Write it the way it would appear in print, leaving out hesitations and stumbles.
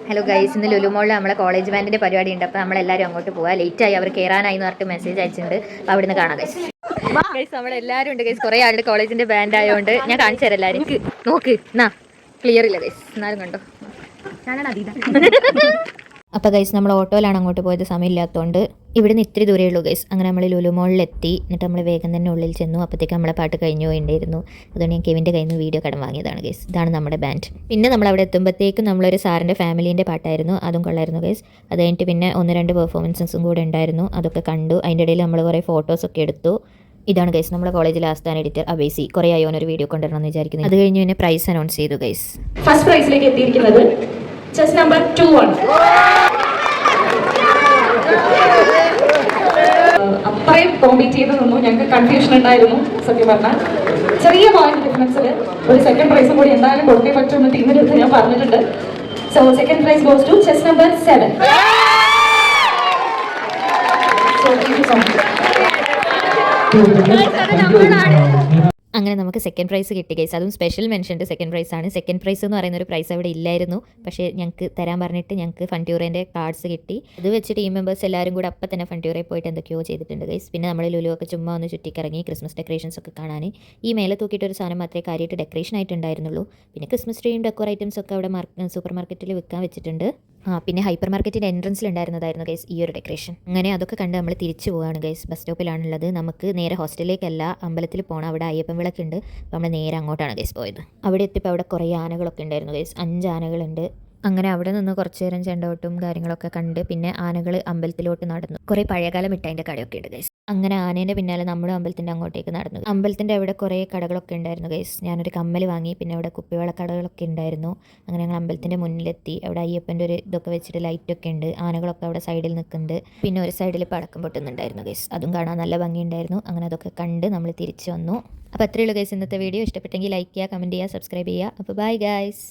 Hello guys, ഇന്ന് ലുലുമോളിൽ നമ്മളെ college ബാൻഡിന്റെ പരിപാടി ഉണ്ട്. അപ്പോൾ നമ്മളെല്ലാവരും അങ്ങോട്ട് പോവാം. ലേറ്റായി, അവർ കയറാനായി എന്ന് പറഞ്ഞിട്ട് മെസ്സേജ് അയച്ചിട്ടുണ്ട്. അപ്പോൾ അവിടുന്ന് കാണാം ഗൈസ്. ഗൈസ് നമ്മളെല്ലാവരും ഉണ്ട് ഗൈസ്. കുറേ ആളുടെ കോളേജിന്റെ ബാൻഡ് ആയതുകൊണ്ട് ഞാൻ കാണിച്ചു തരാം എല്ലാവരും. നോക്ക് എന്നാ ക്ലിയർ ഇല്ല ഗൈസ്, എന്നാലും കണ്ടോ. അപ്പോൾ ഗൈസ് നമ്മൾ ഓട്ടോയിലാണ് അങ്ങോട്ട് പോയത്, സമയമില്ലാത്തതുകൊണ്ട്. ഇവിടുന്ന് ഇത്തിരി ദൂരമേ ഉള്ളൂ ഗൈസ്. അങ്ങനെ നമ്മൾ ലുലുമോളിലെത്തി. എന്നിട്ട് നമ്മൾ വേഗം തന്നെ ഉള്ളിൽ ചെന്നു. അപ്പോഴത്തേക്ക് നമ്മളെ പാട്ട് കഴിഞ്ഞു പോയിട്ടുണ്ടായിരുന്നു. അതുകൊണ്ട് ഞാൻ കെവിൻ്റെ കയ്യിൽ നിന്ന് വീഡിയോ കടം വാങ്ങിയതാണ് ഗൈസ്. ഇതാണ് നമ്മുടെ ബാൻഡ്. പിന്നെ നമ്മൾ അവിടെ എത്തുമ്പോഴത്തേക്കും നമ്മളൊരു സാറിൻ്റെ ഫാമിലീൻ്റെ പാട്ടായിരുന്നു, അതും കൊള്ളായിരുന്നു ഗൈസ്. അത് കഴിഞ്ഞിട്ട് പിന്നെ 1-2 പെർഫോമൻസസും കൂടെ ഉണ്ടായിരുന്നു, അതൊക്കെ കണ്ടു. അതിൻ്റെ ഇടയിൽ നമ്മൾ കുറേ ഫോട്ടോസൊക്കെ എടുത്തു. ഇതാണ് ഗൈസ് നമ്മുടെ കോളേജിലെ ആസ്ഥാന എഡിറ്റർ അബേസി. കുറേ ആയി ഓനൊരു വീഡിയോ കൊണ്ടുവരണമെന്ന് വിചാരിക്കുന്നു. അത് കഴിഞ്ഞ് പിന്നെ പ്രൈസ് അനൗൺസ് ചെയ്തു ഗൈസ്. ഫസ്റ്റ് പ്രൈസിലേക്ക് എത്തിയിരിക്കുന്നത് ചെസ് നമ്പർ 2 ആണ്. അത്രയും കോമ്പീറ്റ് ചെയ്ത് നിന്നു. ഞങ്ങൾക്ക് കൺഫ്യൂഷൻ ഉണ്ടായിരുന്നു സത്യം പറഞ്ഞാൽ. ചെറിയ പോയിന്റ് ഡിഫറൻസിൽ ഒരു സെക്കൻഡ് പ്രൈസും കൂടി എന്തായാലും കൊടുത്തേ പറ്റുമെന്ന് ടീമിൻ്റെ അടുത്ത് ഞാൻ പറഞ്ഞിട്ടുണ്ട്. So second prize goes to chess number 7. So thank you so much. അങ്ങനെ നമുക്ക് സെക്കൻഡ് പ്രൈസ് കിട്ടി ഗൈസ്. അതും സ്പെഷ്യൽ മെൻഷൻ്റെ സെക്കൻഡ് പ്രൈസ് ആണ്. സെക്കൻഡ് പ്രൈസ് എന്ന് പറയുന്ന ഒരു പ്രൈസ് അവിടെ ഇല്ലായിരുന്നു, പക്ഷേ ഞങ്ങൾക്ക് തരാൻ പറഞ്ഞിട്ട് ഞങ്ങൾക്ക് ഫൺട്യൂറേൻ്റെ കാർഡ്സ് കിട്ടി. അത് വെച്ച് ടീം മെമ്പേഴ്സ് എല്ലാവരും കൂടെ അപ്പം തന്നെ ഫൺട്യൂറയിൽ പോയിട്ട് എന്തൊക്കെയോ ചെയ്തിട്ടുണ്ട് ഗൈസ്. പിന്നെ നമ്മൾ ലുലു ഒക്കെ ചുമ്മാ ഒന്ന് ചുറ്റിക്കിറങ്ങി ക്രിസ്മസ് ഡെക്കറേഷൻസ് ഒക്കെ കാണാൻ. ഈ മേലെ തൂക്കിയിട്ടൊരു സാധനം മാത്രമേ കാര്യമായിട്ട് ഡെക്കറേഷൻ ആയിട്ടുണ്ടായിരുന്നുള്ളൂ. പിന്നെ ക്രിസ്മസ് ട്രീയും ഡെക്കോർ ഐറ്റംസ് ഒക്കെ അവിടെ സൂപ്പർ മാർക്കറ്റിൽ വിൽക്കാൻ വെച്ചിട്ടുണ്ട്. പിന്നെ ഹൈപ്പർ മാർക്കറ്റിൻ്റെ എൻട്രൻസിൽ ഉണ്ടായിരുന്നതായിരുന്നു ഗൈസ് ഈ ഒരു ഡെക്കറേഷൻ. അങ്ങനെ അതൊക്കെ കണ്ട് നമ്മൾ തിരിച്ചു പോവുകയാണ് ഗൈസ്. ബസ് സ്റ്റോപ്പിലാണുള്ളത്. നമുക്ക് നേരെ ഹോസ്റ്റലിലേക്കല്ല, അമ്പലത്തിൽ പോകണം. അവിടെ അയ്യപ്പൻ വിളക്കുണ്ട്. അപ്പോൾ നമ്മൾ നേരെ അങ്ങോട്ടാണ് ഗൈസ് പോയത്. അവിടെ എത്തിയപ്പോൾ അവിടെ കുറേ ആനകളൊക്കെ ഉണ്ടായിരുന്നു ഗൈസ്. 5 ആനകളുണ്ട്. അങ്ങനെ അവിടെ നിന്ന് കുറച്ച് നേരം ചെണ്ടോട്ടും കാര്യങ്ങളൊക്കെ കണ്ട് പിന്നെ ആനകൾ അമ്പലത്തിലോട്ട് നടന്നു. കുറേ പഴയകാല മിഠായിൻ്റെ കടയൊക്കെ ഉണ്ട് ഗൈസ്. അങ്ങനെ ആനേൻ്റെ പിന്നാലെ നമ്മൾ അമ്പലത്തിൻ്റെ അങ്ങോട്ടേക്ക് നടന്നു. അമ്പലത്തിൻ്റെ അവിടെ കുറേ കടകളൊക്കെ ഉണ്ടായിരുന്നു ഗൈസ്. ഞാനൊരു കമ്മൽ വാങ്ങി. പിന്നെ അവിടെ കുപ്പിവെള്ളക്കടകളൊക്കെ ഉണ്ടായിരുന്നു. അങ്ങനെ ഞങ്ങൾ അമ്പലത്തിൻ്റെ മുന്നിലെത്തി. അവിടെ അയ്യപ്പൻ്റെ ഒരു ഇതൊക്കെ വെച്ചിട്ട് ലൈറ്റൊക്കെ ഉണ്ട്. ആനകളൊക്കെ അവിടെ സൈഡിൽ നിൽക്കുന്നുണ്ട്. പിന്നെ ഒരു സൈഡിൽ പടക്കം പൊട്ടുന്നുണ്ടായിരുന്നു ഗൈസ്. അതും കാണാൻ നല്ല ഭംഗിയുണ്ടായിരുന്നു. അങ്ങനെ അതൊക്കെ കണ്ട് നമ്മൾ തിരിച്ചു വന്നു. അപ്പോൾ അത്രയേ ഉള്ളൂ ഗൈസ് ഇന്നത്തെ വീഡിയോ. ഇഷ്ടപ്പെട്ടെങ്കിൽ ലൈക്ക് ചെയ്യുക, കമൻറ്റ് ചെയ്യുക, സബ്സ്ക്രൈബ് ചെയ്യുക. അപ്പോൾ ബൈ ഗൈസ്.